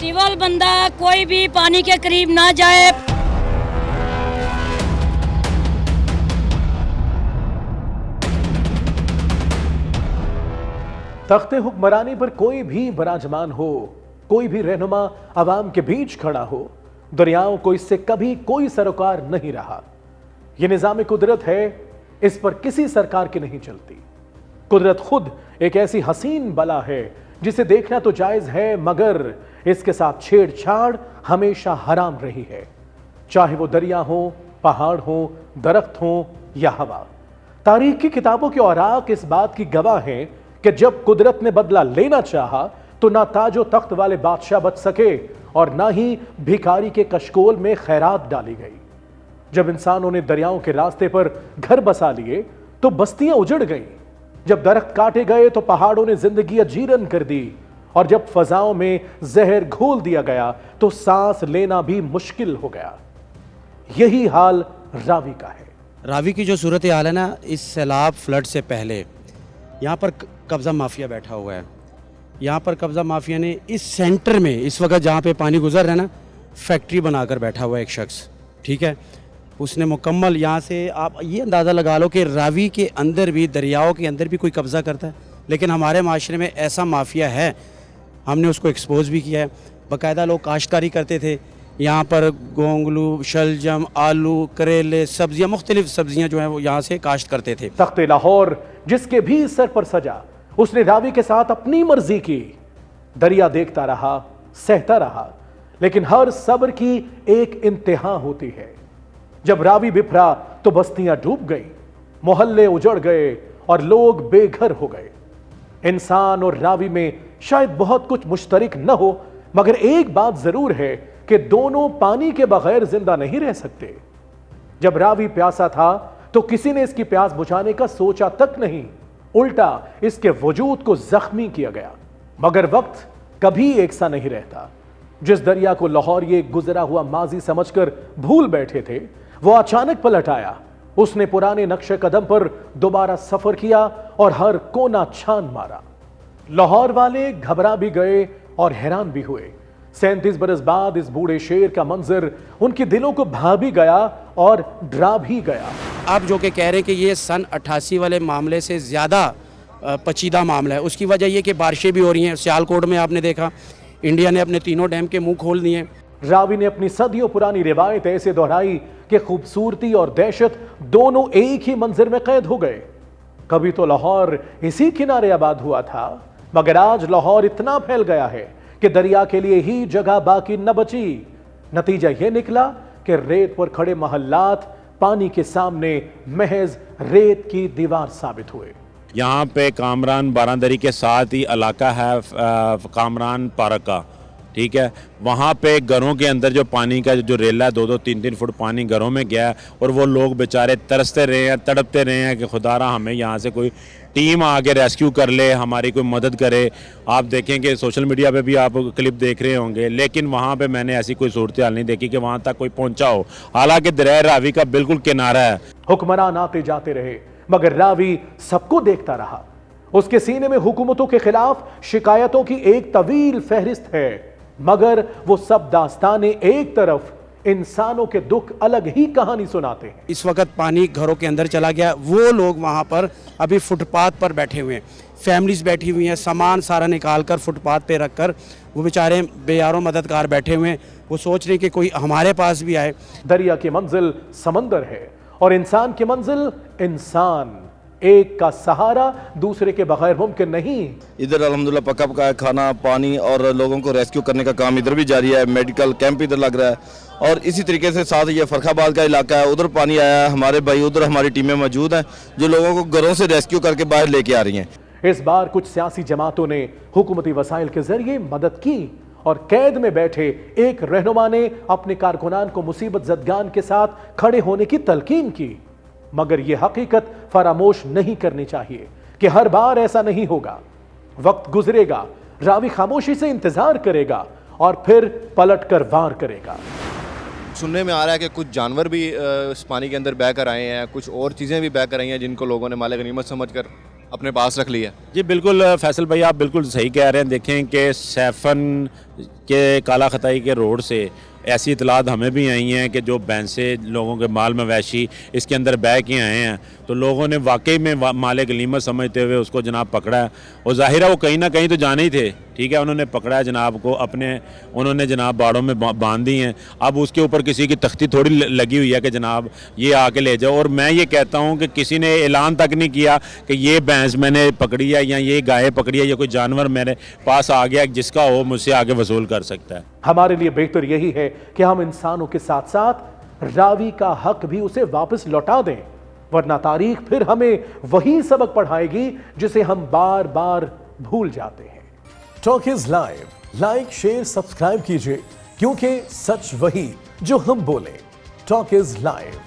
Civil बंदा कोई भी पानी के करीब ना जाए। तख्ते हुक्मरानी पर कोई भी बराजमान हो, कोई भी रहनुमा अवाम के बीच खड़ा हो, दरियाओं को इससे कभी कोई सरोकार नहीं रहा। यह निजाम कुदरत है, इस पर किसी सरकार की नहीं चलती। कुदरत खुद एक ऐसी हसीन बला है जिसे देखना तो जायज है, मगर इसके साथ छेड़छाड़ हमेशा हराम रही है, चाहे वो दरिया हो, पहाड़ हो, दरख्त हो या हवा। तारीख की किताबों के औराक इस बात की गवाह हैं कि जब कुदरत ने बदला लेना चाहा तो ना ताजो तख्त वाले बादशाह बच सके और ना ही भिखारी के कशकोल में खैरात डाली गई। जब इंसानों ने दरियाओं के रास्ते पर घर बसा लिए तो बस्तियां उजड़ गईं। जब दरख्त काटे गए तो पहाड़ों ने जिंदगी अजीरन कर दी, और जब फजाओं में जहर घोल दिया गया तो सांस लेना भी मुश्किल हो गया। यही हाल रावी का है। रावी की जो सूरत हाल है ना, इस सैलाब फ्लड से पहले यहाँ पर कब्ज़ा माफिया बैठा हुआ है। यहाँ पर कब्ज़ा माफिया ने इस सेंटर में, इस वक्त जहाँ पे पानी गुजर रहा है ना, फैक्ट्री बनाकर बैठा हुआ है एक शख्स, ठीक है। उसने मुकम्मल यहाँ से आप ये अंदाज़ा लगा लो कि रावी के अंदर भी, दरियाओं के अंदर भी कोई कब्ज़ा करता है। लेकिन हमारे माशरे में ऐसा माफिया है, हमने उसको एक्सपोज भी किया है। बाकायदा लोग काश्तकारी करते थे यहाँ पर, गोंगलू, शलजम, आलू, करेले, सब्जियाँ, मुख्तलिफ सब्जियाँ जो हैं वो यहाँ से काश्त करते थे। तख्ते लाहौर जिसके भी सर पर सजा, उसने रावी के साथ अपनी मर्जी की। दरिया देखता रहा, सहता रहा, लेकिन हर सब्र की एक इंतहा होती है। जब रावी बिफरा तो बस्तियां डूब गईं, मोहल्ले उजड़ गए और लोग बेघर हो गए। इंसान और रावी में शायद बहुत कुछ मुश्तरक न हो, मगर एक बात जरूर है कि दोनों पानी के बगैर जिंदा नहीं रह सकते। जब रावी प्यासा था तो किसी ने इसकी प्यास बुझाने का सोचा तक नहीं, उल्टा इसके वजूद को जख्मी किया गया। मगर वक्त कभी एक सा नहीं रहता। जिस दरिया को लाहौर ये गुजरा हुआ माजी समझकर भूल बैठे थे, वो अचानक पलट आया। उसने पुराने नक्शे कदम पर दोबारा सफर किया और हर कोना छान मारा। लाहौर वाले घबरा भी गए और हैरान भी हुए। 37 बरस बाद इस बूढ़े शेर का मंजर उनके दिलों को भा भी गया और डरा भी गया। आप जो कि कह रहे हैं कि ये सन 88 वाले मामले से ज़्यादा पेचीदा मामला है, उसकी वजह ये कि बारिशें भी हो रही हैं। सियालकोट में आपने देखा, इंडिया ने अपने तीनों डैम के मुंह खोल दिए। रावी ने अपनी सदियों पुरानी रिवायत ऐसे दोहराई कि खूबसूरती और दहशत दोनों एक ही मंजर में कैद हो गए। कभी तो लाहौर इसी किनारे आबाद हुआ था, मगर आज लाहौर इतना फैल गया है कि दरिया के लिए ही जगह बाकी न बची। नतीजा यह निकला कि रेत पर खड़े महल्लात पानी के सामने महज रेत की दीवार साबित हुए। यहाँ पे कामरान बारादरी के साथ ही इलाका है कामरान पार्क का, ठीक है। वहाँ पे घरों के अंदर जो पानी का जो रेला है, 2-2, 3-3 फुट पानी घरों में गया है, और वो लोग बेचारे तरसते रहे हैं, तड़पते रहे हैं कि खुदारा हमें यहाँ से कोई टीम आके रेस्क्यू कर ले, हमारी कोई मदद करे। आप देखेंगे सोशल मीडिया पे भी आप क्लिप देख रहे होंगे, लेकिन वहाँ पे मैंने ऐसी कोई सूरत हाल नहीं देखी कि वहाँ तक कोई पहुँचा हो। हालांकि दरिया रावी का बिल्कुल किनारा है। हुक्मरान आते जाते रहे, मगर रावी सबको देखता रहा। उसके सीने में हुकूमतों के खिलाफ शिकायतों की एक तवील फहरिस्त है, मगर वो सब दास्ताने एक तरफ, इंसानों के दुख अलग ही कहानी सुनाते हैं। इस वक्त पानी घरों के अंदर चला गया, वो लोग वहाँ पर अभी फुटपाथ पर बैठे हुए हैं, फैमिलीज बैठी हुई हैं, सामान सारा निकाल कर फुटपाथ पे रख कर वो बेचारे बेयारों मददगार बैठे हुए हैं। वो सोच रहे कि कोई हमारे पास भी आए। दरिया की मंजिल समंदर है और इंसान की मंजिल इंसान। एक का सहारा दूसरे के बगैर मुमकिन नहीं। इधर अल्हम्दुलिल्लाह पका पकाया खाना, पानी और लोगों को रेस्क्यू करने का काम इधर भी जारी है। मेडिकल कैंप इधर लग रहा है, और इसी तरीके से साथ ये फरखाबाद का इलाका है, उधर पानी आया है। हमारे भाई उधर हमारी टीमें मौजूद हैं जो लोगों को घरों से रेस्क्यू करके बाहर लेके आ रही हैं। इस बार कुछ सियासी जमातों ने हुकूमती वसाइल के जरिए मदद की और कैद में बैठे एक रहनुमा ने अपने कारकुनान को मुसीबत ज़दगान के साथ खड़े होने की तलकीन की। मगर यह हकीकत फरामोश नहीं करनी चाहिए कि हर बार ऐसा नहीं होगा। वक्त गुजरेगा, रावी खामोशी से इंतजार करेगा और फिर पलट कर वार करेगा। सुनने में आ रहा है कि कुछ जानवर भी इस पानी के अंदर बह कर आए हैं, कुछ और चीज़ें भी बह कर आई हैं जिनको लोगों ने माले गनीमत समझकर अपने पास रख लिया? जी बिल्कुल फैसल भाई, आप बिल्कुल सही कह रहे हैं। देखें कि सैफन के काला खताई के रोड से ऐसी इतलात हमें भी आई हैं कि जो भैंसें लोगों के माल मवेशी इसके अंदर बह के आए हैं, तो लोगों ने वाकई में माल गनीमत समझते हुए उसको जनाब पकड़ा है। और ज़ाहिर है वो कहीं ना कहीं तो जाने ही थे, ठीक है, उन्होंने पकड़ा है जनाब को, अपने उन्होंने जनाब बाड़ों में बांध दी हैं। अब उसके ऊपर किसी की तख्ती थोड़ी लगी हुई है कि जनाब ये आके ले जाओ। और मैं ये कहता हूँ कि किसी ने ऐलान तक नहीं किया कि ये भैंस मैंने पकड़ी है या ये गाय पकड़ी है या कोई जानवर मेरे पास आ गया जिसका हो मुझसे आगे वसूल कर सकता है। हमारे लिए बेहतर यही है कि हम इंसानों के साथ साथ रावी का हक भी उसे वापस लौटा दें, वरना तारीख फिर हमें वही सबक पढ़ाएगी जिसे हम बार बार भूल जाते हैं। Talk is live, like share subscribe कीजिए, क्योंकि सच वही जो हम बोले। Talk is live.